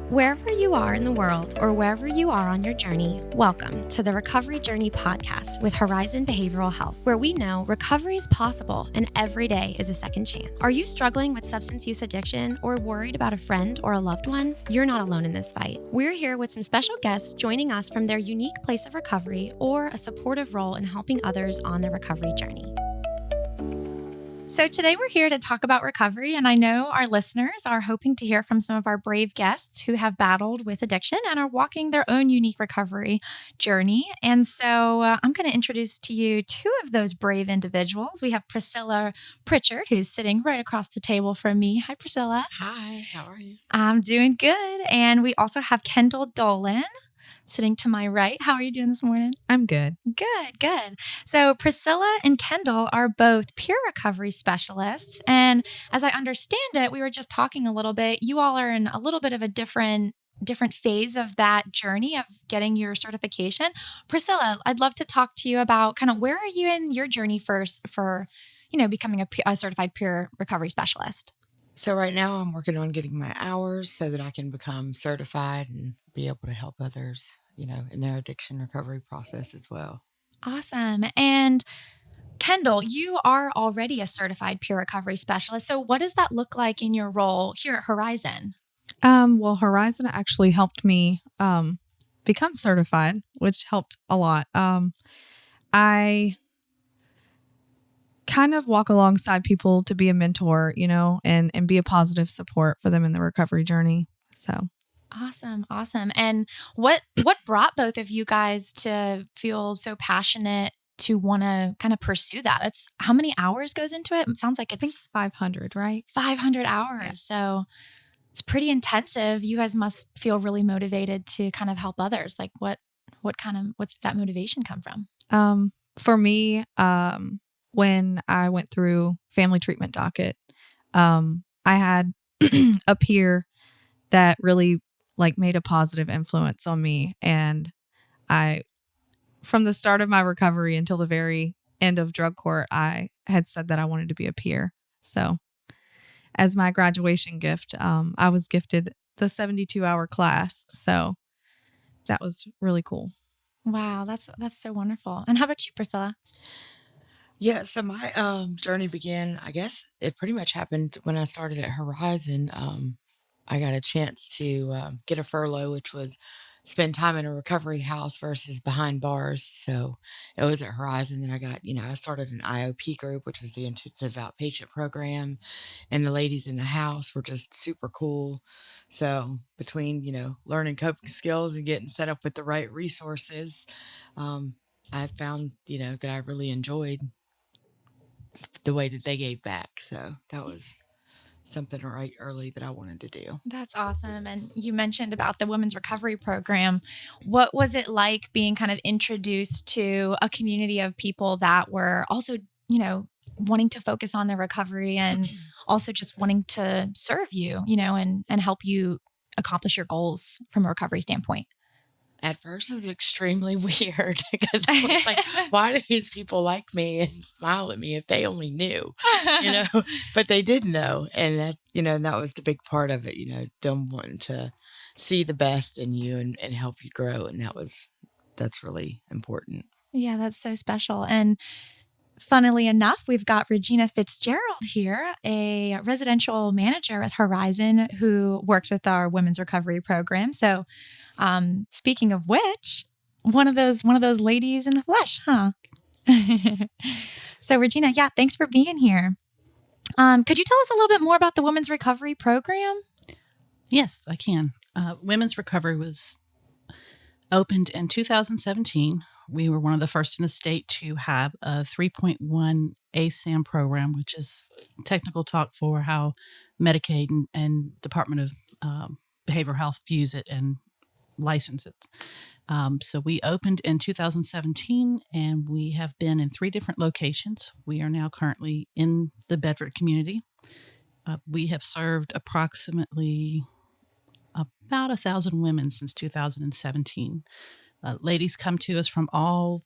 Wherever you are in the world or wherever you are on your journey, welcome to the Recovery Journey podcast with Horizon Behavioral Health, where we know recovery is possible and every day is a second chance. Are you struggling with substance use addiction or worried about a friend or a loved one? You're not alone in this fight. We're here with some special guests joining us from their unique place of recovery or a supportive role in helping others on their recovery journey. So today we're here to talk about recovery, and I know our listeners are hoping to hear from some of our brave guests who have battled with addiction and are walking their own unique recovery journey. And so I'm going to introduce to you two of those brave individuals. We have Priscilla Pritchard, who's sitting right across the table from me. Hi, Priscilla. Hi, how are you? I'm doing good. And we also have Kendall Dolan sitting to my right. How are you doing this morning? I'm good. Good. So Priscilla and Kendall are both peer recovery specialists. And as I understand it, we were just talking a little bit, you all are in a little bit of a different phase of that journey of getting your certification. Priscilla, I'd love to talk to you about kind of where are you in your journey first for, becoming a certified peer recovery specialist? So right now I'm working on getting my hours so that I can become certified and be able to help others, in their addiction recovery process as well. Awesome. And Kendall, you are already a certified peer recovery specialist. So what does that look like in your role here at Horizon? Well, Horizon actually helped me become certified, which helped a lot. I kind of walk alongside people to be a mentor, and be a positive support for them in the recovery journey. So awesome. And what brought both of you guys to feel so passionate to want to kind of pursue that? It's how many hours goes into it? It sounds like it's 500, right? 500 hours. Yeah. So it's pretty intensive. You guys must feel really motivated to kind of help others. Like what's that motivation come from? For me, when I went through family treatment docket, I had a peer that really made a positive influence on me. And from the start of my recovery until the very end of drug court, I had said that I wanted to be a peer. So as my graduation gift, I was gifted the 72-hour class. So that was really cool. Wow. That's so wonderful. And how about you, Priscilla? Yeah, so my journey began, I guess it pretty much happened when I started at Horizon. I got a chance to get a furlough, which was spend time in a recovery house versus behind bars. So it was at Horizon. Then I got, I started an IOP group, which was the intensive outpatient program. And the ladies in the house were just super cool. So between, learning coping skills and getting set up with the right resources, I found, that I really enjoyed the way that they gave back. So that was something right early that I wanted to do. That's awesome. And you mentioned about the women's recovery program. What was it like being kind of introduced to a community of people that were also, wanting to focus on their recovery and also just wanting to serve you, and help you accomplish your goals from a recovery standpoint? At first, it was extremely weird because I was like, why do these people like me and smile at me if they only knew, but they did know. And that, that was the big part of it, them wanting to see the best in you and help you grow. And that's really important. Yeah, that's so special. And funnily enough, we've got Regina Fitzgerald here, a residential manager at Horizon who works with our women's recovery program. So speaking of which, one of those ladies in the flesh, huh? So Regina, yeah, thanks for being here. Could you tell us a little bit more about the women's recovery program? Yes, I can. Women's recovery was opened in 2017. We were one of the first in the state to have a 3.1 ASAM program, which is technical talk for how Medicaid and Department of Behavioral Health views it and license it. So we opened in 2017, and we have been in 3 different locations. We are now currently in the Bedford community. We have served approximately about 1,000 women since 2017. Ladies come to us from all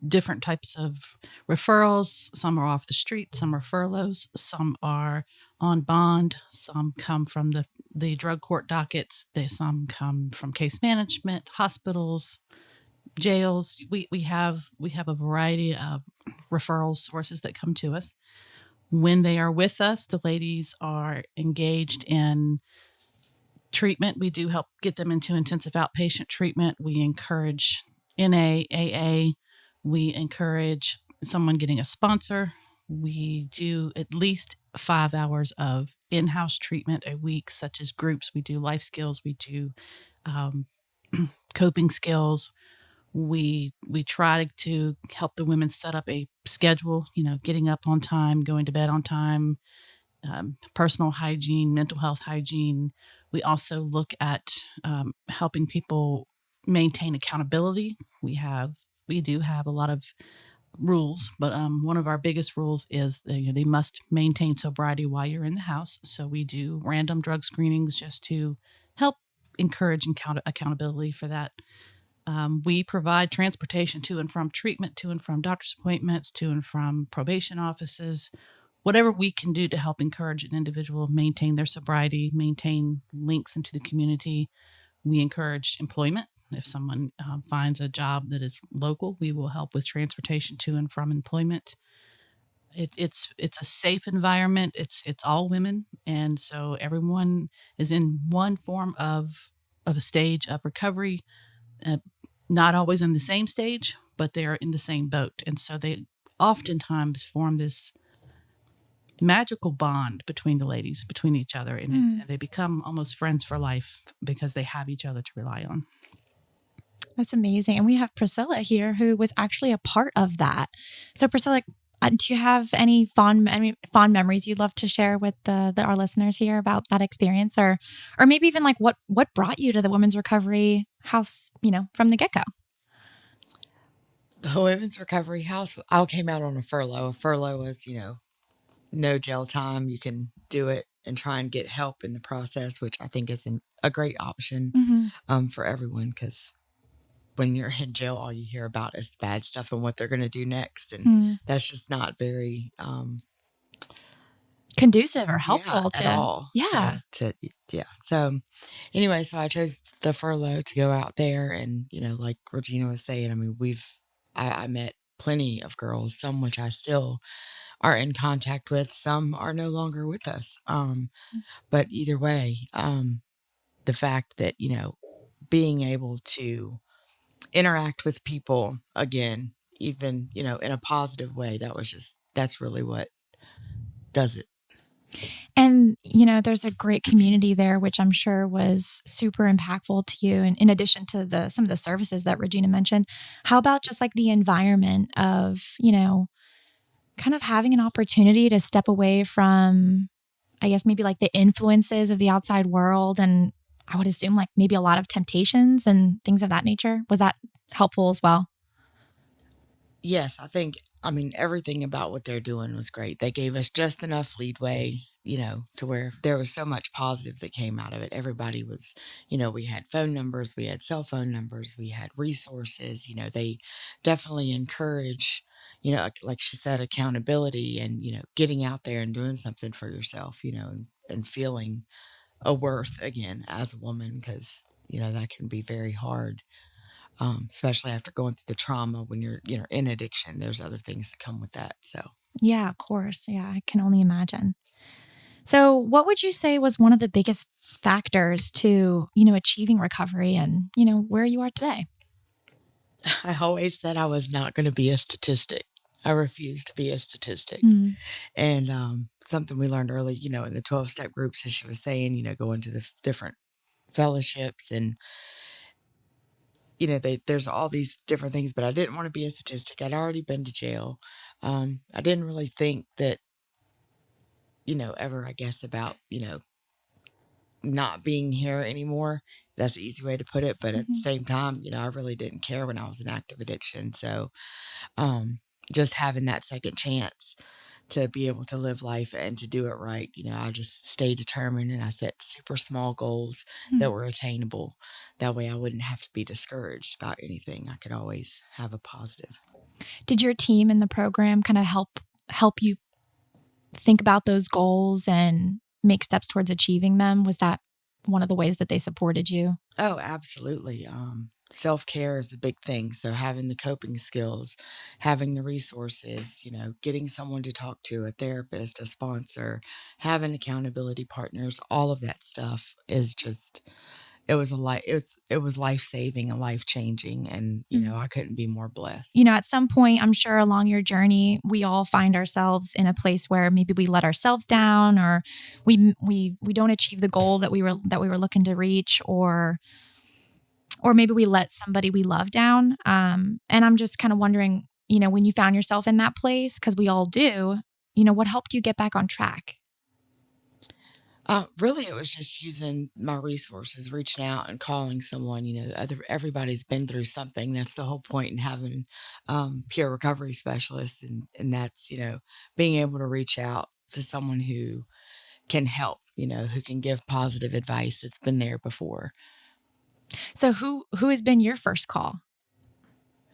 different types of referrals. Some are off the street, some are furloughs, some are on bond, some come from the drug court dockets, some come from case management, hospitals, jails. We have a variety of referral sources that come to us. When they are with us, the ladies are engaged in treatment. We do help get them into intensive outpatient treatment. We encourage NA, AA. We encourage someone getting a sponsor. We do at least 5 hours of in-house treatment a week, such as groups. We do life skills. We do coping skills. We try to help the women set up a schedule, getting up on time, going to bed on time, personal hygiene, mental health hygiene. We also look at helping people maintain accountability. We do have a lot of rules, but one of our biggest rules is they must maintain sobriety while you're in the house. So we do random drug screenings just to help encourage accountability for that. We provide transportation to and from treatment, to and from doctor's appointments, to and from probation offices, whatever we can do to help encourage an individual maintain their sobriety, maintain links into the community. We encourage employment. If someone finds a job that is local, we will help with transportation to and from employment. It's a safe environment. It's all women, and so everyone is in one form of a stage of recovery. Not always in the same stage, but they are in the same boat, and so they oftentimes form this magical bond between the ladies, between each other, and they become almost friends for life because they have each other to rely on. That's amazing. And we have Priscilla here, who was actually a part of that. So Priscilla, do you have any fond memories you'd love to share with our listeners here about that experience, or maybe even like what brought you to the Women's Recovery House, from the get-go? The Women's Recovery House, I came out on a furlough. A furlough was, no jail time. You can do it and try and get help in the process, which I think is a great option for everyone, because when you're in jail, all you hear about is the bad stuff and what they're going to do next. And that's just not very conducive or helpful at all. Yeah. So anyway, so I chose the furlough to go out there. And, like Regina was saying, I mean, I met plenty of girls, some which I still are in contact with. Some are no longer with us. But either way, the fact that, being able to interact with people again, even, in a positive way, that's really what does it. And, there's a great community there, which I'm sure was super impactful to you. And in addition to some of the services that Regina mentioned, how about just like the environment of, kind of having an opportunity to step away from, I guess, maybe like the influences of the outside world, and I would assume like maybe a lot of temptations and things of that nature. Was that helpful as well? Yes, everything about what they're doing was great. They gave us just enough leadway, to where there was so much positive that came out of it. Everybody was, we had phone numbers, we had cell phone numbers, we had resources. They definitely encourage, like she said, accountability and, getting out there and doing something for yourself, and feeling a worth again as a woman, because, that can be very hard. Especially after going through the trauma when you're, in addiction. There's other things that come with that. So, yeah, of course. Yeah, I can only imagine. So what would you say was one of the biggest factors to, achieving recovery and, where you are today? I always said I was not going to be a statistic. I refused to be a statistic. And something we learned early, in the 12-step groups, as she was saying, going to the different fellowships and, there's all these different things, but I didn't want to be a statistic. I'd already been to jail. I didn't really think that, ever, I guess, about, not being here anymore. That's the easy way to put it. But at the same time, I really didn't care when I was in active addiction. So just having that second chance to be able to live life and to do it right, I just stayed determined, and I set super small goals that were attainable. That way I wouldn't have to be discouraged about anything. I could always have a positive. Did your team in the program kind of help you think about those goals and make steps towards achieving them? Was that one of the ways that they supported you? Oh, absolutely. Self-care is a big thing. So having the coping skills, having the resources, getting someone to talk to, a therapist, a sponsor, having accountability partners, all of that stuff is just it was life-saving and life-changing, and I couldn't be more blessed. At some point, I'm sure along your journey, we all find ourselves in a place where maybe we let ourselves down, or we don't achieve the goal that we were looking to reach, or maybe we let somebody we love down. And I'm just kind of wondering, when you found yourself in that place, because we all do, what helped you get back on track? Really, it was just using my resources, reaching out and calling someone. Everybody's been through something. That's the whole point in having peer recovery specialists, and that's being able to reach out to someone who can help. Who can give positive advice that's been there before. So who has been your first call?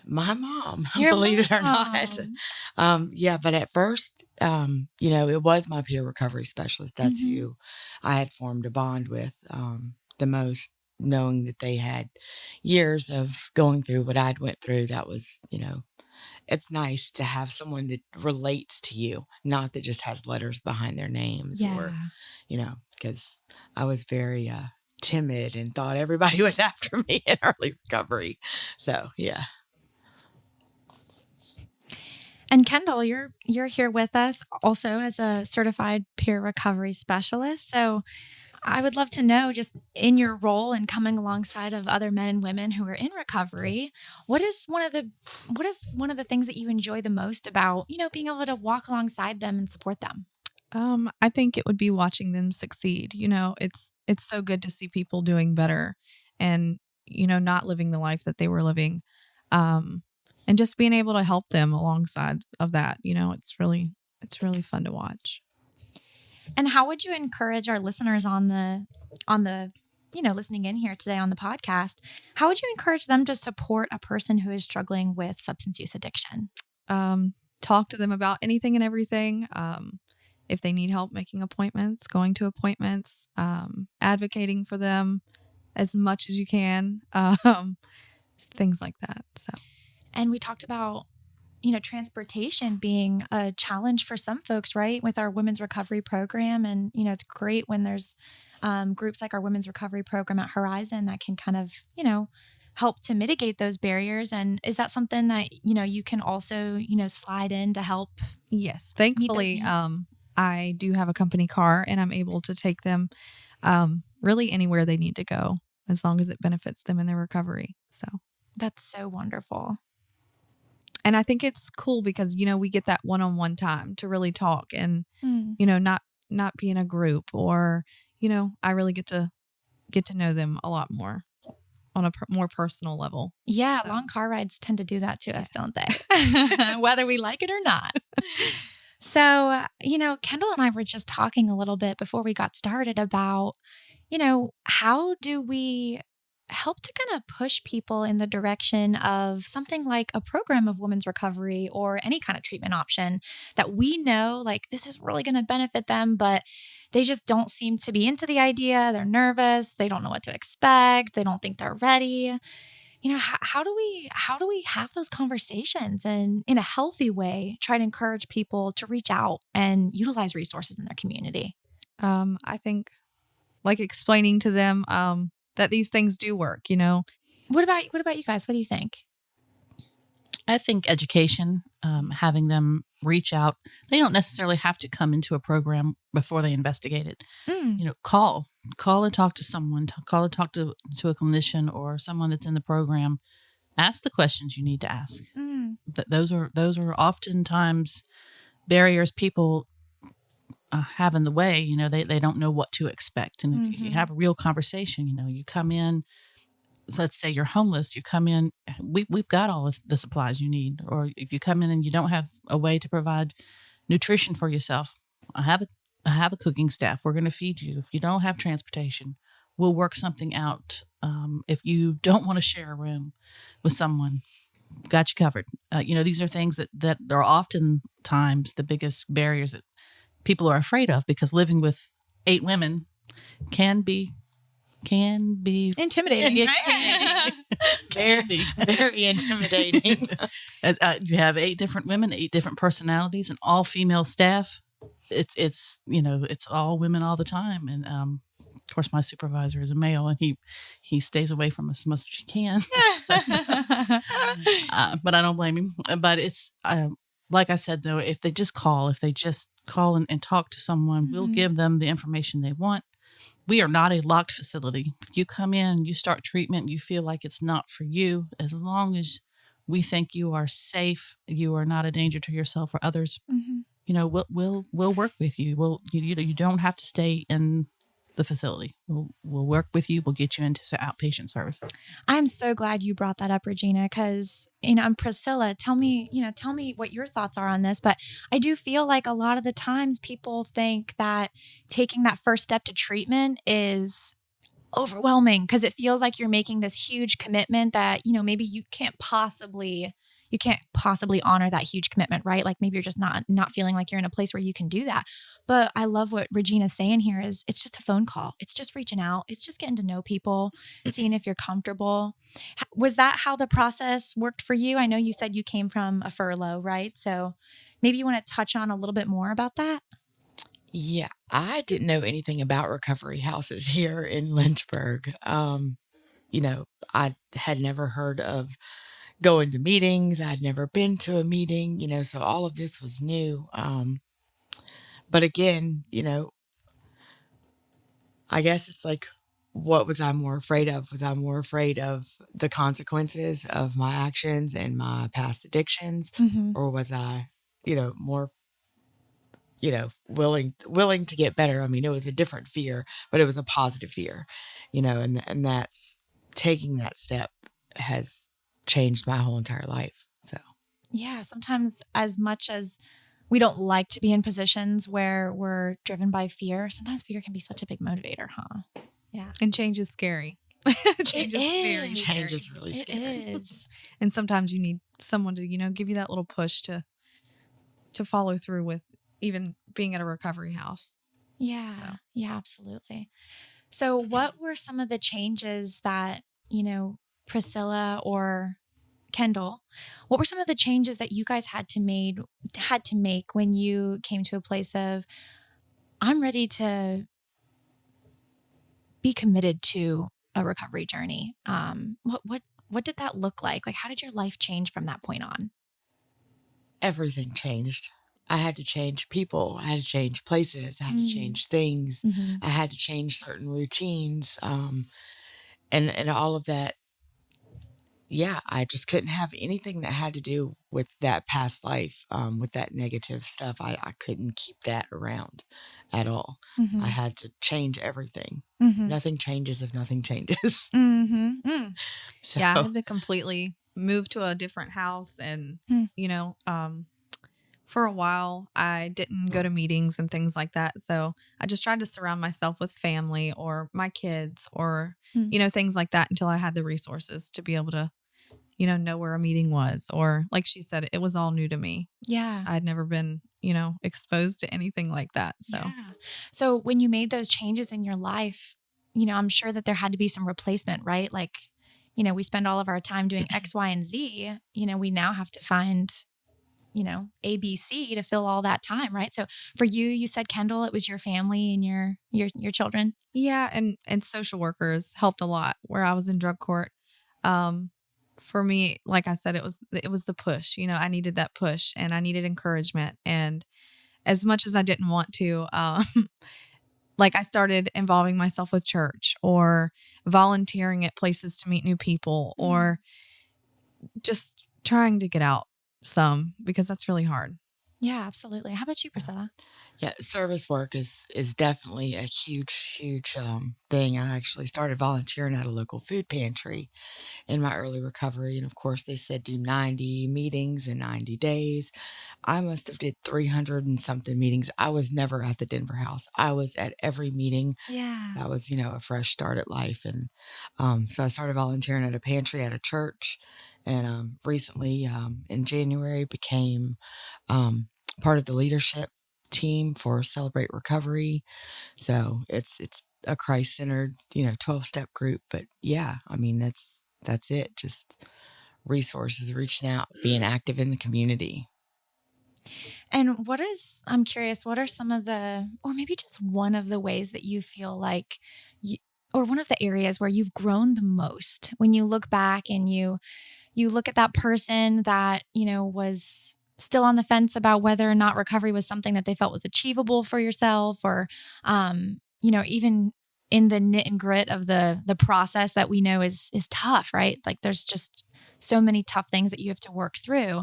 My mom, Your believe it or mom. not. Yeah, but at first, it was my peer recovery specialist. That's who I had formed a bond with the most, knowing that they had years of going through what I'd went through. That was, it's nice to have someone that relates to you, not that just has letters behind their names or, because I was very timid and thought everybody was after me in early recovery. So, yeah. And Kendall, you're here with us also as a certified peer recovery specialist. So I would love to know, just in your role and coming alongside of other men and women who are in recovery, what is one of the things that you enjoy the most about, being able to walk alongside them and support them? I think it would be watching them succeed. It's so good to see people doing better and, not living the life that they were living. And just being able to help them alongside of that, it's really fun to watch. And how would you encourage our listeners on the, listening in here today on the podcast? How would you encourage them to support a person who is struggling with substance use addiction? Talk to them about anything and everything. If they need help making appointments, going to appointments, advocating for them as much as you can, things like that. So. And we talked about, transportation being a challenge for some folks, right? With our women's recovery program. And, it's great when there's groups like our women's recovery program at Horizon that can kind of, help to mitigate those barriers. And is that something that, you can also, slide in to help? Yes. Thankfully, I do have a company car and I'm able to take them really anywhere they need to go as long as it benefits them in their recovery. So that's so wonderful. And I think it's cool because, we get that one-on-one time to really talk and, not be in a group or, I really get to know them a lot more on a more personal level. Yeah. So. Long car rides tend to do that to us, don't they? Whether we like it or not. So, Kendall and I were just talking a little bit before we got started about, how do we help to kind of push people in the direction of something like a program of women's recovery or any kind of treatment option that we know, like, this is really going to benefit them, but they just don't seem to be into the idea. They're nervous. They don't know what to expect. They don't think they're ready. How do we have those conversations and in a healthy way, try to encourage people to reach out and utilize resources in their community? I think like explaining to them, that these things do work, What about you guys? What do you think? I think education, having them reach out. They don't necessarily have to come into a program before they investigate it. Call and talk to someone. Call and talk to a clinician or someone that's in the program. Ask the questions you need to ask. Those are oftentimes barriers people have in the way. They don't know what to expect. And if you have a real conversation, you come in. Let's say you're homeless, you come in, we've got all of the supplies you need. Or if you come in and you don't have a way to provide nutrition for yourself, I have a cooking staff. We're going to feed you. If you don't have transportation, we'll work something out. If you don't want to share a room with someone, got you covered. These are things that are oftentimes the biggest barriers that people are afraid of, because living with 8 women can be Intimidating, right? very intimidating. You have 8 different women, 8 different personalities, and all female staff. It's all women all the time, and of course my supervisor is a male, and he stays away from us as much as he can. But I don't blame him. But it's like I said, though, if they just call and talk to someone, we'll give them the information they want. We are not a locked facility. You come in, you start treatment, you feel like it's not for you. As long as we think you are safe, you are not a danger to yourself or others. We'll work with you. You don't have to stay in the facility. We'll work with you. We'll get you into outpatient service. I'm so glad you brought that up, Regina, because, I'm Priscilla. Tell me what your thoughts are on this. But I do feel like a lot of the times people think that taking that first step to treatment is overwhelming, because it feels like you're making this huge commitment that, maybe you can't possibly honor that huge commitment, right? Like maybe you're just not feeling like you're in a place where you can do that. But I love what Regina's saying here is it's just a phone call. It's just reaching out. It's just getting to know people, seeing if you're comfortable. Was that how the process worked for you? I know you said you came from a furlough, right? So maybe you want to touch on a little bit more about that? Yeah, I didn't know anything about recovery houses here in Lynchburg. I had never heard of going to meetings. I'd never been to a meeting, so all of this was new. But again, I guess it's like, what was I more afraid of? Was I more afraid of the consequences of my actions and my past addictions? Or was I, more, willing to get better? I mean, it was a different fear, but it was a positive fear, and that's taking that step has changed my whole entire life. So yeah, sometimes as much as we don't like to be in positions where we're driven by fear, sometimes fear can be such a big motivator, huh? Yeah. And change is scary. Change is really scary. It is. And sometimes you need someone to, give you that little push to follow through with even being at a recovery house. Yeah. So. Yeah, absolutely. So what were some of the changes that, Priscilla or Kendall, what were some of the changes that you guys had to make when you came to a place of, I'm ready to be committed to a recovery journey? What did that look like? Like, how did your life change from that point on? Everything changed. I had to change people. I had to change places. I had to change things. I had to change certain routines. And all of that. Yeah, I just couldn't have anything that had to do with that past life, with that negative stuff. I couldn't keep that around at all. I had to change everything. Nothing changes if nothing changes. So, yeah, I had to completely move to a different house. And, for a while, I didn't go to meetings and things like that. So I just tried to surround myself with family or my kids or, things like that until I had the resources to be able to, know where a meeting was. Or like she said, it was all new to me. Yeah. I'd never been, exposed to anything like that. So, So when you made those changes in your life, I'm sure that there had to be some replacement, right? Like, we spend all of our time doing X, Y, and Z. We now have to find, A, B, C to fill all that time, right? So for you said, Kendall, it was your family and your children. Yeah, and social workers helped a lot where I was in drug court. For me, like I said, it was the push. I needed that push and I needed encouragement. And as much as I didn't want to, like I started involving myself with church or volunteering at places to meet new people or just trying to get out some, because that's really hard. Yeah, absolutely. How about you, Priscilla? Yeah, service work is definitely a huge thing. I actually started volunteering at a local food pantry in my early recovery, and of course they said do 90 meetings in 90 days. I must have did 300 and something meetings. I was never at the Denver house. I was at every meeting. Yeah. That was, a fresh start at life. And so I started volunteering at a pantry at a church. and recently in January became part of the leadership team for Celebrate Recovery. So it's a Christ-centered, 12-step group. But yeah, I mean, that's it. Just resources, reaching out, being active in the community. And I'm curious, what are some of or maybe just one of the ways that you feel like or one of the areas where you've grown the most when you look back and you look at that person that, was still on the fence about whether or not recovery was something that they felt was achievable for yourself, or, even in the knit and grit of the process that we know is tough, right? Like there's just so many tough things that you have to work through.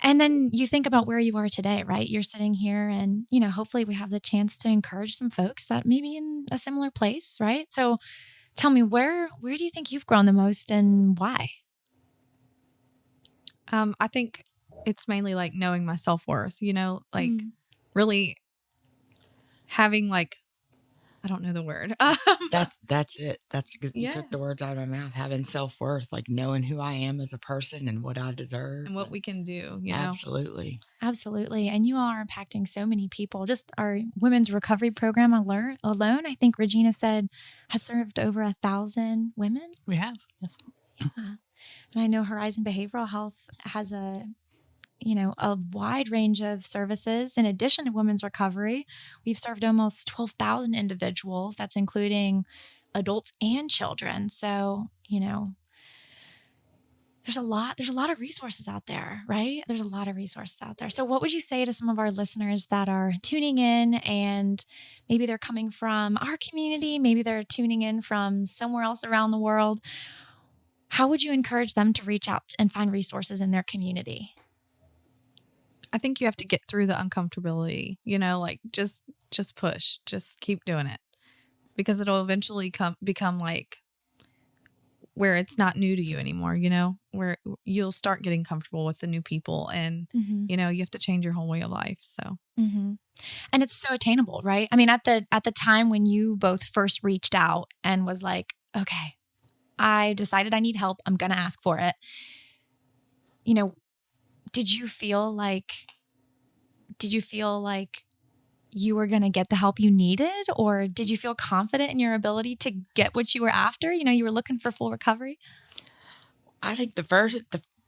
And then you think about where you are today, right? You're sitting here and, hopefully we have the chance to encourage some folks that may be in a similar place, right? So tell me, where do you think you've grown the most and why? I think it's mainly like knowing my self-worth, really having I don't know the word. That's it. That's good. You took the words out of my mouth. Having self-worth, like knowing who I am as a person and what I deserve. And what we can do, Absolutely. Absolutely. And you all are impacting so many people. Just our women's recovery program alone, I think Regina said, has served over 1,000 women. We have, yes. Yeah. And I know Horizon Behavioral Health has a wide range of services. In addition to women's recovery, we've served almost 12,000 individuals. That's including adults and children. So, there's a lot of resources out there, right? There's a lot of resources out there. So what would you say to some of our listeners that are tuning in and maybe they're coming from our community, maybe they're tuning in from somewhere else around the world? How would you encourage them to reach out and find resources in their community? I think you have to get through the uncomfortability, just push, just keep doing it, because it'll eventually become where it's not new to you anymore, where you'll start getting comfortable with the new people and, you have to change your whole way of life. So, and it's so attainable, right? I mean, at the time when you both first reached out and was like, okay, I decided I need help, I'm going to ask for it. Did you feel like you were going to get the help you needed, or did you feel confident in your ability to get what you were after? You were looking for full recovery. I think the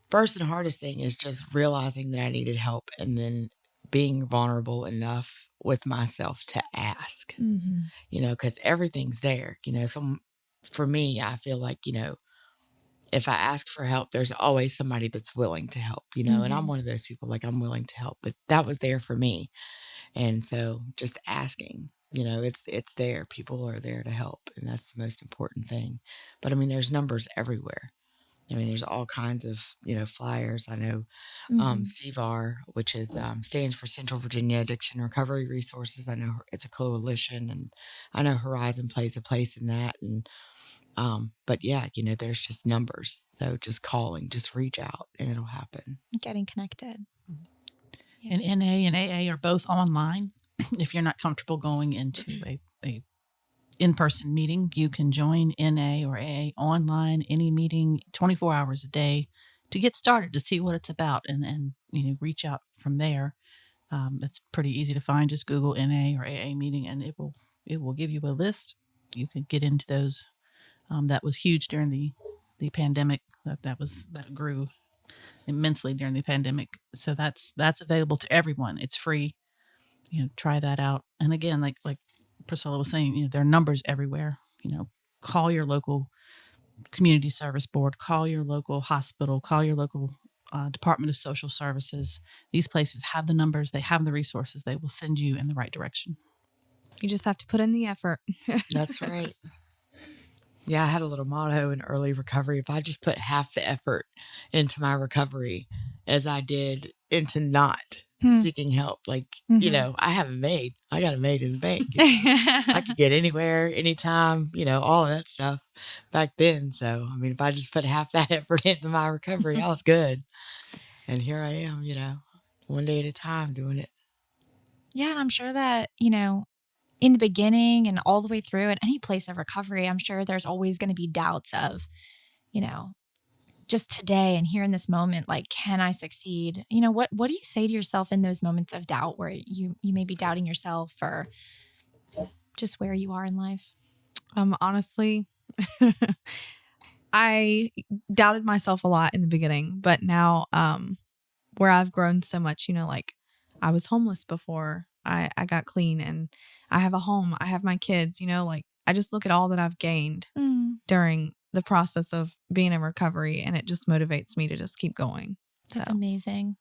first and hardest thing is just realizing that I needed help, and then being vulnerable enough with myself to ask, because everything's there, so for me, I feel like, if I ask for help, there's always somebody that's willing to help, and I'm one of those people, like, I'm willing to help, but that was there for me. And so just asking, it's there. People are there to help. And that's the most important thing. But I mean, there's numbers everywhere. I mean, there's all kinds of, flyers. I know CVAR, which is stands for Central Virginia Addiction Recovery Resources. I know it's a coalition, and I know Horizon plays a place in that. And but yeah, there's just numbers. So just calling, just reach out, and it'll happen. Getting connected. And NA and AA are both online. If you're not comfortable going into a in-person meeting, you can join NA or AA online, any meeting, 24 hours a day, to get started, to see what it's about, and reach out from there. It's pretty easy to find. Just Google NA or AA meeting, and it will give you a list. You can get into those. That was huge during the pandemic. That grew immensely during the pandemic. So that's available to everyone. It's free. Try that out. And again, like Priscilla was saying, there are numbers everywhere. Call your local community service board, call your local hospital, call your local Department of Social Services. These places have the numbers, they have the resources, they will send you in the right direction. You just have to put in the effort. That's right. Yeah, I had a little motto in early recovery. If I just put half the effort into my recovery as I did into not seeking help, I have a maid. I got a maid in the bank. I could get anywhere, anytime, all of that stuff back then. So, I mean, if I just put half that effort into my recovery, I was good. And here I am, one day at a time doing it. Yeah, and I'm sure that, in the beginning and all the way through at any place of recovery, I'm sure there's always going to be doubts of, just today and here in this moment, like, can I succeed? What do you say to yourself in those moments of doubt where you may be doubting yourself or just where you are in life? Honestly, I doubted myself a lot in the beginning, but now, where I've grown so much, like I was homeless before I got clean, and I have a home, I have my kids, like I just look at all that I've gained during the process of being in recovery, and it just motivates me to just keep going. That's amazing.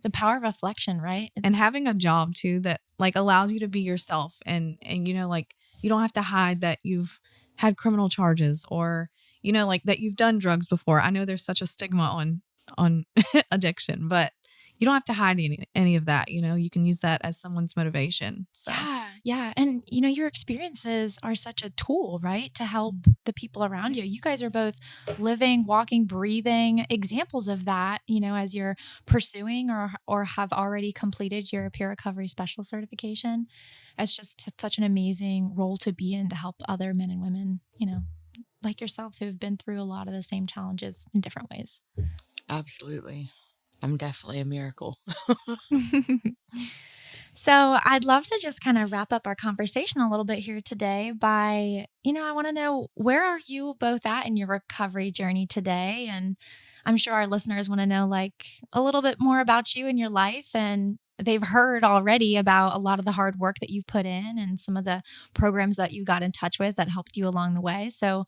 The power of reflection, right? And having a job too that like allows you to be yourself, and like you don't have to hide that you've had criminal charges, or like that you've done drugs before. I know there's such a stigma on addiction, but you don't have to hide any of that. You can use that as someone's motivation. So Yeah. And your experiences are such a tool, right? To help the people around you. You guys are both living, walking, breathing examples of that, as you're pursuing or have already completed your peer recovery specialist certification. It's just such an amazing role to be in, to help other men and women, like yourselves, who have been through a lot of the same challenges in different ways. Absolutely. I'm definitely a miracle. So I'd love to just kind of wrap up our conversation a little bit here today by, I want to know, where are you both at in your recovery journey today? And I'm sure our listeners want to know like a little bit more about you and your life. And they've heard already about a lot of the hard work that you've put in and some of the programs that you got in touch with that helped you along the way. So,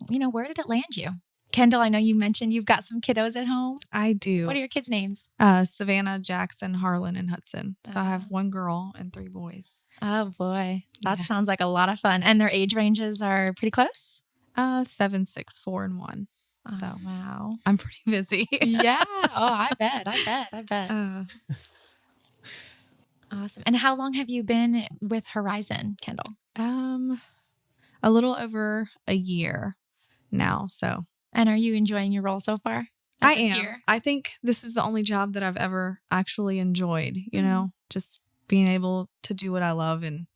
where did it land you? Kendall, I know you mentioned you've got some kiddos at home. I do. What are your kids' names? Savannah, Jackson, Harlan, and Hudson. So I have one girl and 3 boys. Oh boy, that sounds like a lot of fun. And their age ranges are pretty close? 7, 6, 4, and 1. So wow, I'm pretty busy. Yeah. Oh, I bet. Awesome. And how long have you been with Horizon, Kendall? A little over a year now. So. And are you enjoying your role so far? I am. I think this is the only job that I've ever actually enjoyed, just being able to do what I love and,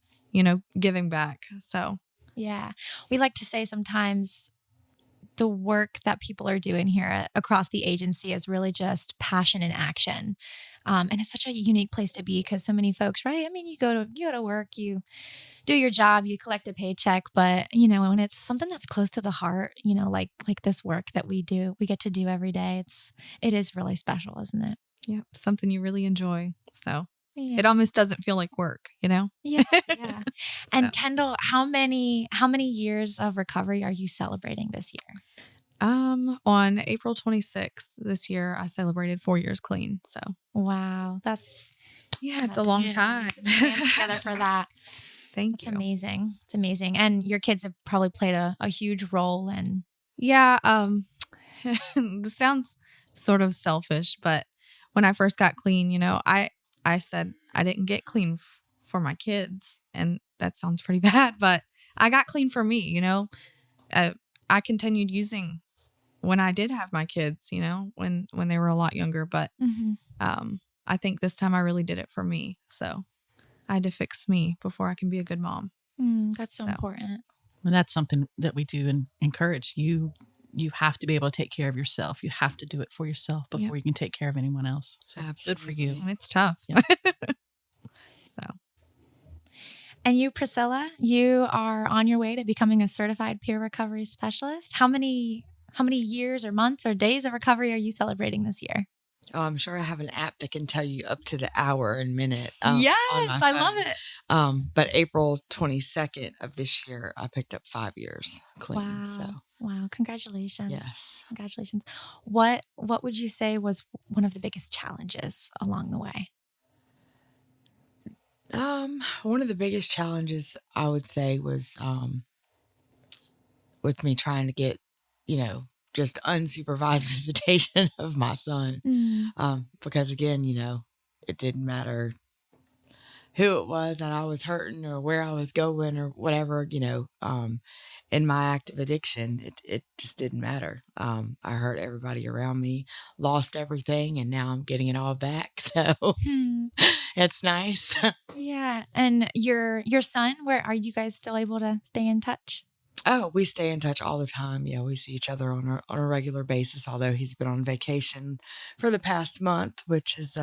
giving back. So, yeah, we like to say sometimes the work that people are doing here across the agency is really just passion and action. And it's such a unique place to be because so many folks, right? I mean, you go to work, you do your job, you collect a paycheck, but when it's something that's close to the heart, like this work that we get to do every day, it is really special, isn't it? Yeah, something you really enjoy. So yeah. It almost doesn't feel like work, Yeah. So. And Kendall, how many years of recovery are you celebrating this year? On April 26th this year, I celebrated 4 years clean. So wow, it's a long time. Together for that. Thank you. Amazing. It's amazing. And your kids have probably played a huge role in. Yeah. This sounds sort of selfish, but when I first got clean, I said I didn't get clean for my kids, and that sounds pretty bad, but I got clean for me. I continued using when I did have my kids, when they were a lot younger, but I think this time I really did it for me. So I had to fix me before I can be a good mom. That's so important. And that's something that we do and encourage. You have to be able to take care of yourself. You have to do it for yourself before you can take care of anyone else. So absolutely. Good for you. And it's tough. Yeah. So. And you, Priscilla, you are on your way to becoming a certified peer recovery specialist. How many years or months or days of recovery are you celebrating this year? Oh, I'm sure I have an app that can tell you up to the hour and minute. Yes, I love it. But April 22nd of this year, I picked up 5 years clean. Wow. So. Wow. Congratulations. Yes. Congratulations. What would you say was one of the biggest challenges along the way? One of the biggest challenges I would say was with me trying to get, just unsupervised visitation of my son. Because again, it didn't matter who it was that I was hurting or where I was going or whatever, in my active addiction, it just didn't matter. I hurt everybody around me, lost everything, and now I'm getting it all back. So it's nice. Yeah. And your son, where are you guys still able to stay in touch? Oh, we stay in touch all the time. Yeah, we see each other on a regular basis, although he's been on vacation for the past month, which is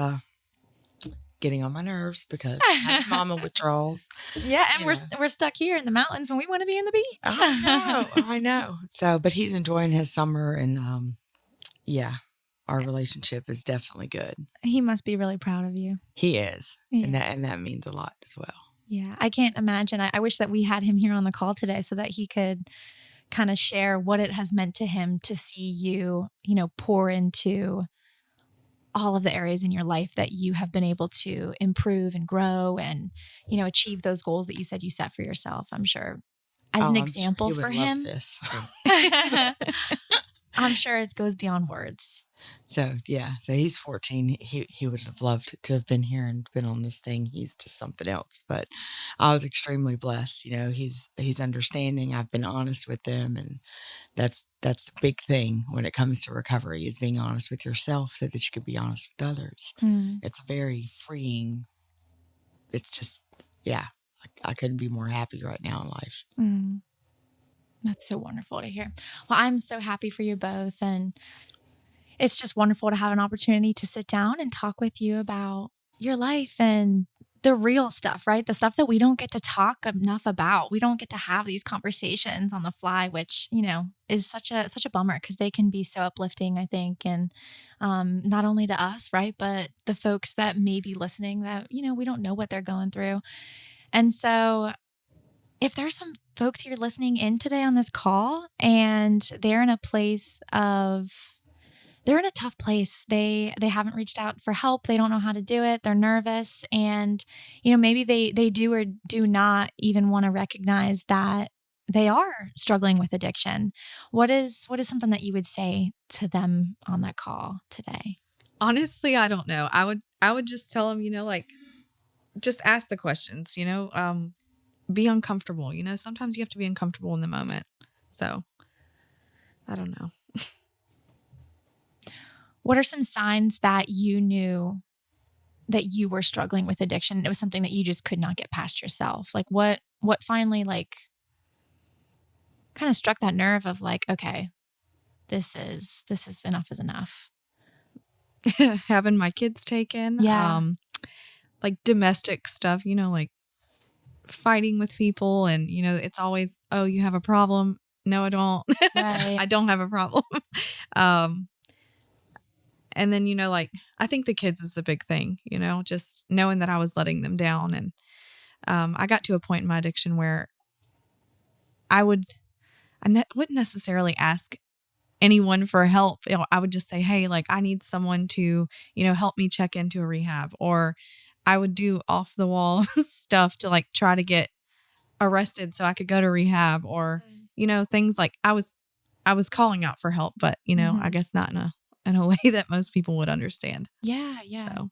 getting on my nerves because I have mama withdrawals. Yeah, and You know. we're stuck here in the mountains when we want to be in the beach. I know. So, but he's enjoying his summer, and yeah, our relationship is definitely good. He must be really proud of you. He is, Yeah. and that means a lot as well. Yeah, I can't imagine. I wish that we had him here on the call today so that he could kind of share what it has meant to him to see you, pour into all of the areas in your life that you have been able to improve and grow and, achieve those goals that you said you set for yourself. I'm sure as an example sure for he would him. love this. I'm sure it goes beyond words. So he's 14. He would have loved to have been here and been on this thing. He's just something else. But I was extremely blessed. He's understanding. I've been honest with him, and that's the big thing when it comes to recovery is being honest with yourself so that you can be honest with others. It's very freeing. It's just I couldn't be more happy right now in life. That's so wonderful to hear. Well, I'm so happy for you both. And it's just wonderful to have an opportunity to sit down and talk with you about your life and the real stuff, right? The stuff that we don't get to talk enough about. We don't get to have these conversations on the fly, which, is such a bummer because they can be so uplifting, I think. And not only to us, right? But the folks that may be listening that, we don't know what they're going through. And so if there's some folks here listening in today on this call and they're in a tough place. They haven't reached out for help. They don't know how to do it. They're nervous. And, maybe they do or do not even want to recognize that they are struggling with addiction. What is something that you would say to them on that call today? Honestly, I don't know. I would just tell them, just ask the questions, be uncomfortable. Sometimes you have to be uncomfortable in the moment. So I don't know. What are some signs that you knew that you were struggling with addiction? It was something that you just could not get past yourself. Like what finally kind of struck that nerve of okay, this is enough is enough. Having my kids taken. Yeah. Like domestic stuff, like fighting with people and, it's always, oh, you have a problem. No, I don't. Right. I don't have a problem. And then, I think the kids is the big thing, just knowing that I was letting them down. And I got to a point in my addiction where I wouldn't necessarily ask anyone for help. I would just say, hey, I need someone to, help me check into a rehab. Or I would do off the wall stuff to try to get arrested so I could go to rehab or, things like I was calling out for help, but, I guess not in a way that most people would understand. Yeah. Yeah. So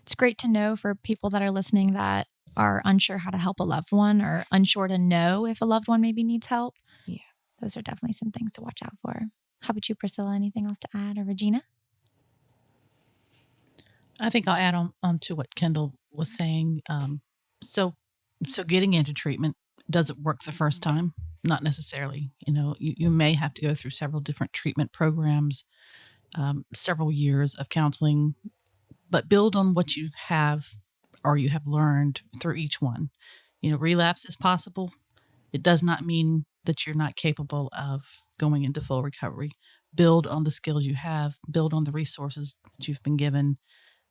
it's great to know for people that are listening that are unsure how to help a loved one or unsure to know if a loved one maybe needs help. Yeah. Those are definitely some things to watch out for. How about you, Priscilla? Anything else to add, or Regina? I think I'll add on to what Kendall was saying. So getting into treatment doesn't work the first time. Not necessarily. You may have to go through several different treatment programs, several years of counseling, but build on what you have or you have learned through each one. Relapse is possible. It does not mean that you're not capable of going into full recovery. Build on the skills you have, build on the resources that you've been given,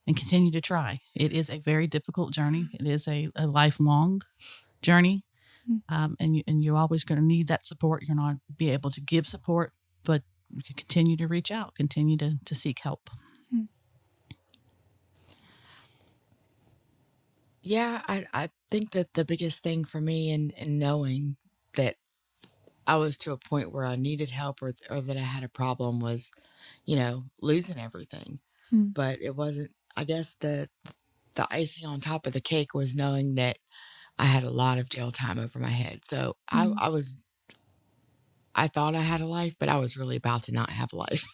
and continue to try. It is a very difficult journey. It is a lifelong journey. And you're always going to need that support. You're not be able to give support, but you can continue to reach out, continue to seek help. Yeah, I think that the biggest thing for me in knowing that I was to a point where I needed help or that I had a problem was, losing everything. But it wasn't, I guess the icing on top of the cake was knowing that I had a lot of jail time over my head. So I thought I had a life, but I was really about to not have a life.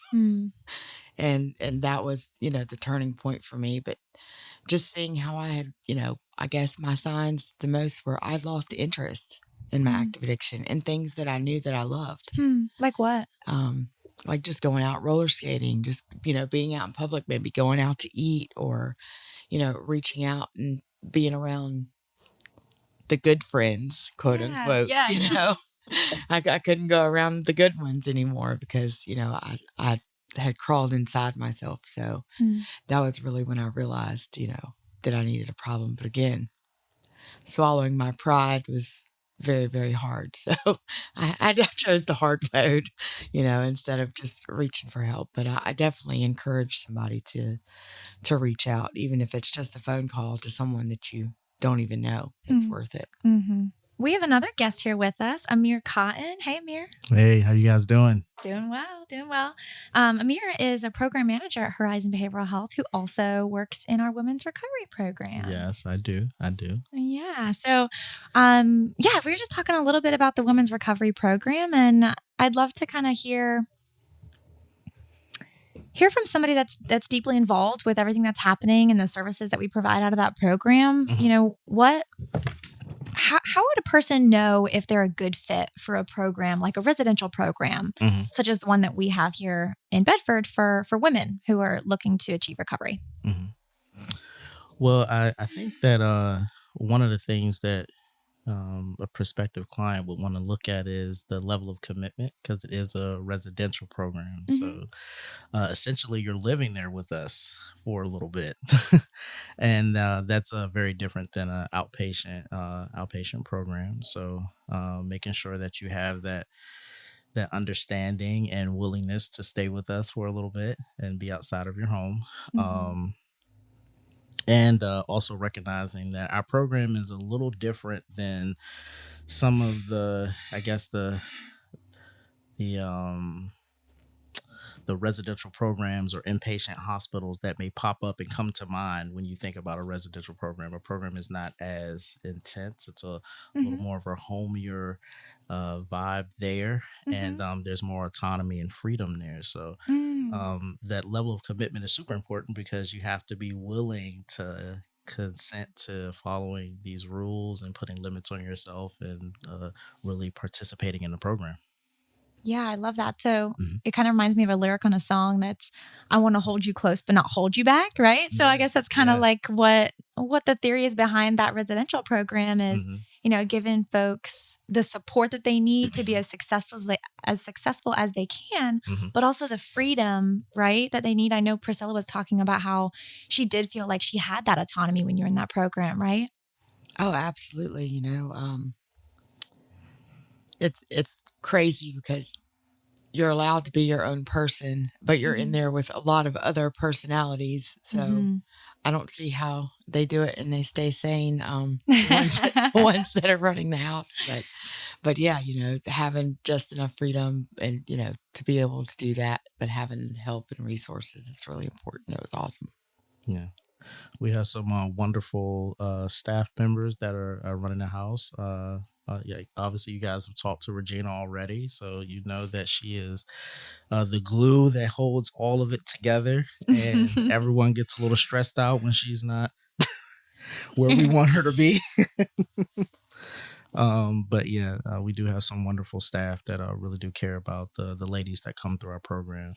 And that was, the turning point for me. But just seeing how I had, I guess my signs the most were I lost interest in my active addiction, and things that I knew that I loved. Like what? Like just going out roller skating, just, being out in public, maybe going out to eat, or, reaching out and being around the good friends, quote unquote, I couldn't go around the good ones anymore because, I had crawled inside myself. So that was really when I realized, that I needed a problem. But again, swallowing my pride was very, very hard. So I chose the hard road, instead of just reaching for help. But I definitely encourage somebody to reach out, even if it's just a phone call to someone that you don't even know. It's worth it. Mm-hmm. We have another guest here with us, Amir Cotton. Hey, Amir. Hey, how you guys doing? Doing well. Amir is a program manager at Horizon Behavioral Health who also works in our women's recovery program. Yes, I do. Yeah. So, we were just talking a little bit about the women's recovery program, and I'd love to kind of hear from somebody that's deeply involved with everything that's happening and the services that we provide out of that program. How would a person know if they're a good fit for a program like a residential program, such as the one that we have here in Bedford for women who are looking to achieve recovery? Well, I think that one of the things that a prospective client would want to look at is the level of commitment, because it is a residential program. So essentially you're living there with us for a little bit. And that's very different than an outpatient program. So making sure that you have that understanding and willingness to stay with us for a little bit and be outside of your home. And also recognizing that our program is a little different than some of the residential programs or inpatient hospitals that may pop up and come to mind when you think about a residential program. A program is not as intense. It's a little more of a homier vibe there. And there's more autonomy and freedom there. So that level of commitment is super important, because you have to be willing to consent to following these rules and putting limits on yourself and really participating in the program. Yeah, I love that. So it kind of reminds me of a lyric on a song that's, I want to hold you close, but not hold you back. Right. So I guess that's kind of like what the theory is behind that residential program is, giving folks the support that they need to be as successful as they can, but also the freedom, right, that they need. I know Priscilla was talking about how she did feel like she had that autonomy when you were in that program, right? Oh, absolutely. It's crazy because you're allowed to be your own person, but you're in there with a lot of other personalities. So I don't see how they do it and they stay sane. Ones that are running the house, but yeah, having just enough freedom and, to be able to do that, but having help and resources, it's really important. It was awesome. Yeah. We have some wonderful staff members that are running the house. Obviously you guys have talked to Regina already, so you know that she is the glue that holds all of it together, and everyone gets a little stressed out when she's not where we want her to be. But yeah, we do have some wonderful staff that really do care about the ladies that come through our program.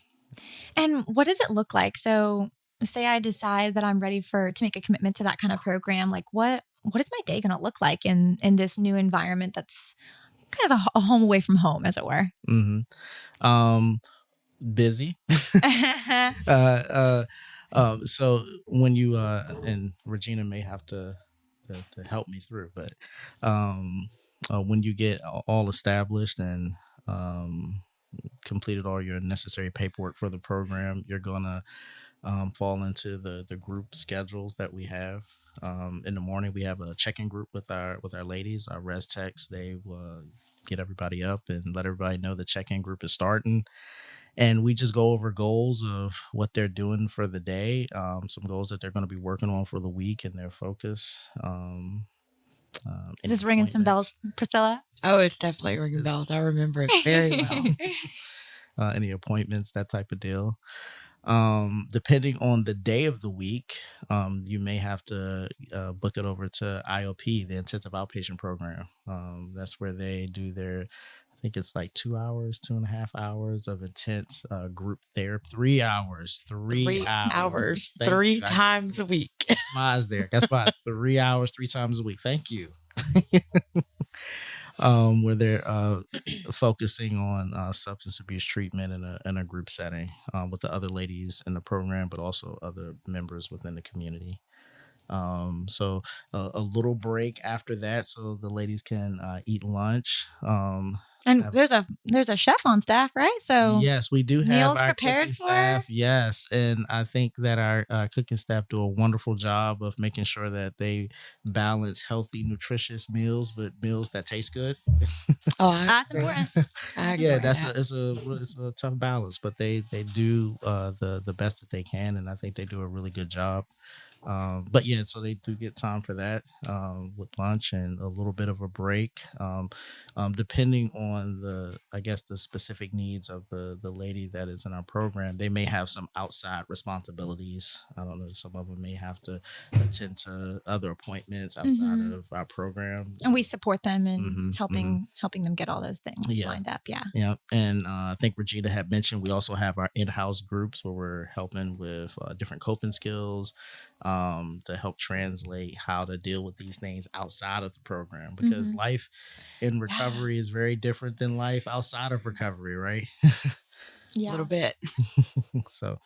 And what does it look like? So say I decide that I'm ready to make a commitment to that kind of program. Like what is my day going to look like in this new environment that's kind of a home away from home, as it were? Busy. So when you and Regina may have to help me through, but when you get all established and completed all your necessary paperwork for the program, you're gonna fall into the group schedules that we have. In the morning, we have a check-in group with our ladies, our res techs. They get everybody up and let everybody know the check-in group is starting. And we just go over goals of what they're doing for the day, some goals that they're going to be working on for the week and their focus. Is this ringing some bells, Priscilla? Oh, it's definitely ringing bells. I remember it very well. Any appointments, that type of deal. Depending on the day of the week, you may have to book it over to IOP, the Intensive Outpatient Program. That's where they do their, I think it's like 2 hours, 2.5 hours of intense group therapy. 3 hours, 3 hours, Thank three you. times a week. Mine's there. That's fine. 3 hours, 3 times a week. Thank you. Where they're focusing on substance abuse treatment in a group setting with the other ladies in the program, but also other members within the community. So a little break after that, so the ladies can eat lunch. And Have- there's a chef on staff, right? So Yes, we do have meals our prepared cooking for? staff. Yes, and I think that our cooking staff do a wonderful job of making sure that they balance healthy, nutritious meals with meals that taste good. Oh, I That's agree. important. I agree Yeah, with that's that. it's a tough balance, but they do the best that they can, and I think they do a really good job. But yeah, so they do get time for that with lunch and a little bit of a break, depending on I guess the specific needs of the lady that is in our program. They may have some outside responsibilities. I don't know. Some of them may have to attend to other appointments outside of our program. And we support them in Mhm, helping them get all those things Yeah. lined up. Yeah. Yeah, and I think Regina had mentioned we also have our in-house groups where we're helping with different coping skills to help translate how to deal with these things outside of the program, because life in recovery is very different than life outside of recovery, right? A little bit. So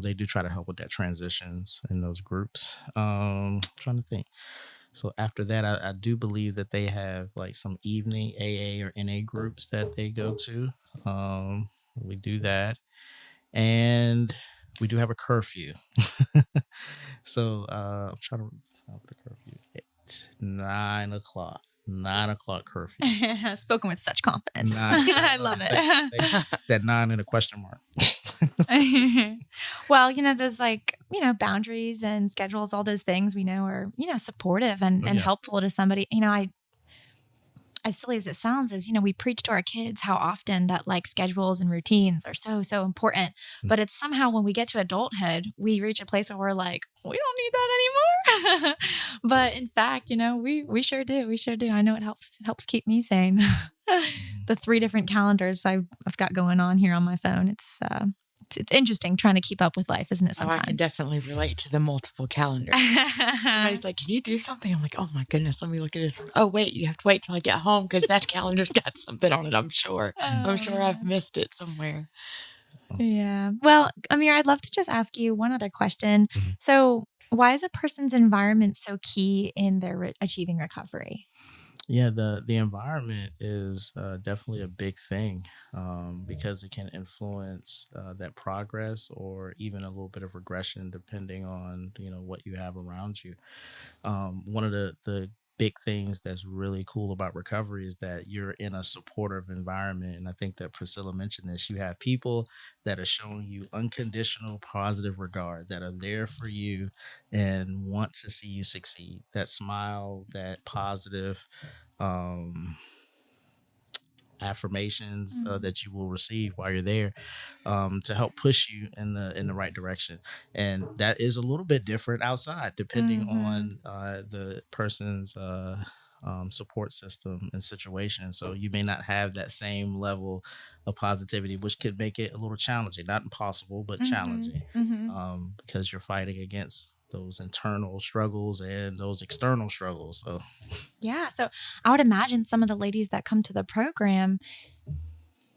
they do try to help with that transitions in those groups. Trying to think. So after that, I do believe that they have like some evening AA or NA groups that they go to. We do that, and we do have a curfew. So I'm trying to remember the curfew. It's 9 o'clock. 9 o'clock curfew. Spoken with such confidence. Nine. I love it. That 9 and a question mark. Well, those boundaries and schedules, all those things we know are, supportive and Yeah. helpful to somebody. As silly as it sounds, is, we preach to our kids how often that schedules and routines are so, so important. But it's somehow when we get to adulthood, we reach a place where we're like, we don't need that anymore. But in fact, we sure do. We sure do. I know it helps. It helps keep me sane. The 3 different calendars I've got going on here on my phone. It's interesting trying to keep up with life, isn't it? Oh, I Sometimes. can definitely relate to the multiple calendars. Somebody's like, can you do something? I'm like, oh my goodness, let me look at this. Oh, wait, you have to wait till I get home because that calendar's got something on it, I'm sure. I'm sure I've missed it somewhere. Yeah. Well, Amir, I'd love to just ask you one other question. So why is a person's environment so key in their achieving recovery? Yeah, the environment is definitely a big thing because it can influence that progress or even a little bit of regression depending on what you have around you. One of the big things that's really cool about recovery is that you're in a supportive environment, and I think that Priscilla mentioned this. You have people that are showing you unconditional positive regard, that are there for you and want to see you succeed. That smile, that positive affirmations that you will receive while you're there to help push you in the right direction. And that is a little bit different outside depending on the person's support system and situation. So you may not have that same level of positivity, which could make it a little challenging, not impossible, but challenging because you're fighting against those internal struggles and those external struggles. So Yeah. So I would imagine some of the ladies that come to the program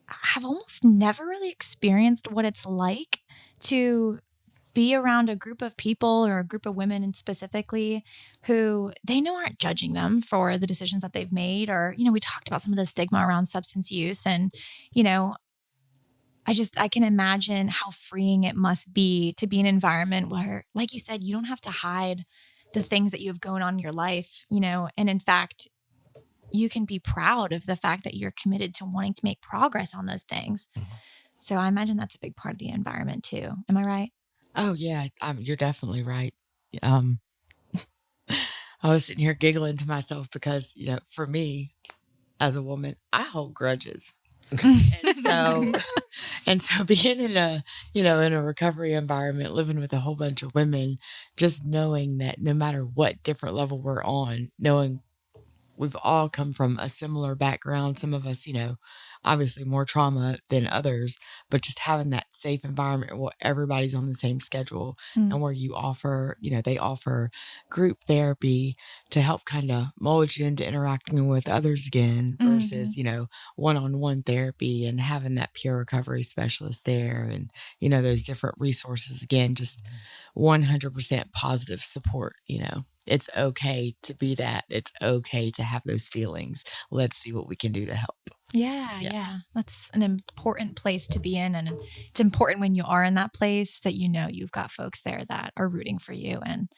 have almost never really experienced what it's like to be around a group of people or a group of women and specifically who they know aren't judging them for the decisions that they've made. Or, we talked about some of the stigma around substance use and, I can imagine how freeing it must be to be in an environment where, like you said, you don't have to hide the things that you have going on in your life, and in fact, you can be proud of the fact that you're committed to wanting to make progress on those things. So I imagine that's a big part of the environment too. Am I right? Oh, yeah, you're definitely right. I was sitting here giggling to myself because, for me as a woman, I hold grudges. And so And so being in a recovery environment, living with a whole bunch of women, just knowing that no matter what different level we're on, knowing we've all come from a similar background. Some of us, obviously more trauma than others, but just having that safe environment where everybody's on the same schedule and where they offer group therapy to help kind of mold you into interacting with others again versus, one-on-one therapy and having that peer recovery specialist there and, those different resources again, just 100% positive support, It's okay to be that. It's okay to have those feelings. Let's see what we can do to help. Yeah. That's an important place to be in. And it's important when you are in that place that you've got folks there that are rooting for you and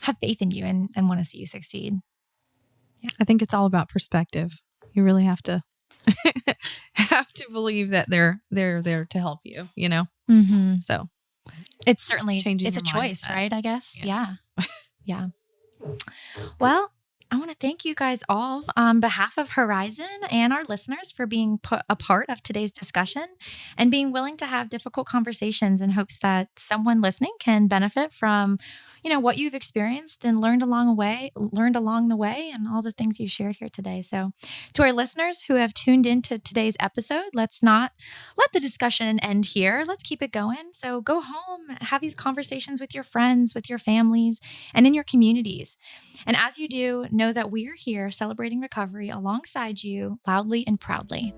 have faith in you and want to see you succeed. Yeah. I think it's all about perspective. You really have to believe that they're there to help you, Mm-hmm. So it's certainly changing it's a your choice, mindset. right? I guess. Yes. Yeah. Well, I want to thank you guys all on behalf of Horizon and our listeners for being put a part of today's discussion and being willing to have difficult conversations in hopes that someone listening can benefit from, what you've experienced and learned along the way and all the things you shared here today. So to our listeners who have tuned into today's episode, let's not let the discussion end here. Let's keep it going. So go home, have these conversations with your friends, with your families, and in your communities. And as you do, know that we are here celebrating recovery alongside you loudly and proudly.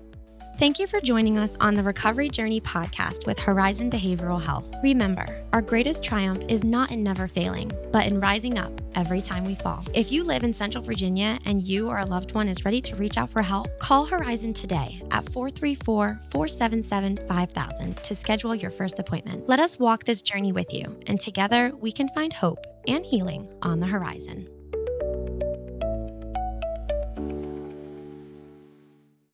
Thank you for joining us on the Recovery Journey podcast with Horizon Behavioral Health. Remember, our greatest triumph is not in never failing, but in rising up every time we fall. If you live in Central Virginia and you or a loved one is ready to reach out for help, call Horizon today at 434-477-5000 to schedule your first appointment. Let us walk this journey with you, and together we can find hope and healing on the horizon.